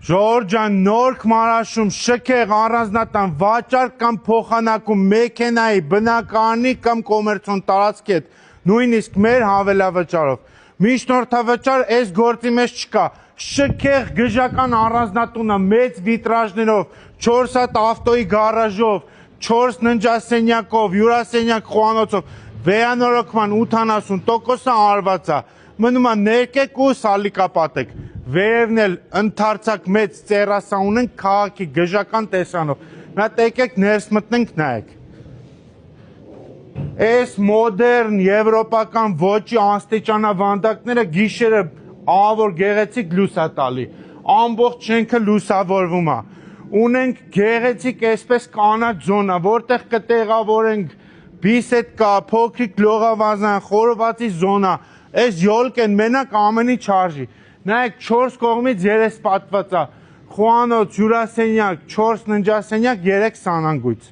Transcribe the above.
Ժորժան նորք մարաշում շքեղ առանձնատան վաճառք կամ փոխանակում մեքենայի բնակարանի կամ կոմերցիոն տարածքի հետ նույնիսկ մեր հավելավճարով միջնորդավճար այս գործի մեջ չկա շքեղ գժական առանձնատունը մեծ վիտրաժներով 4 հատ ավտոյի գարաժով 4 ննջասենյակով հյուրասենյակ խոհանոցով վերանորոգման 80% արված է մնում է ներկեք ու սալիկապատեք վերևն էլ ընդարձակ մեծ տերասա ունենք քաղաքի գժական տեսանով նա եկեք ներս մտնենք նայեք այս մոդեռն եվրոպական ոճի անստիճանավանդակները գիշերը ավոր գեղեցիկ լույս է տալի ամբողջ շենքը լուսավորվում է ունենք գեղեցիկ այսպես կանաչ զոնա որտեղ կտեղավորենք բիսեդկա փոքրիկ լողավազան խորովածի զոնա այս յոլկեն մենակ ամենի չարժի նայեք 4 կողմից երես պատված է խոհանոց հյուրասենյակ 4 ննջասենյակ 3 սանանգույց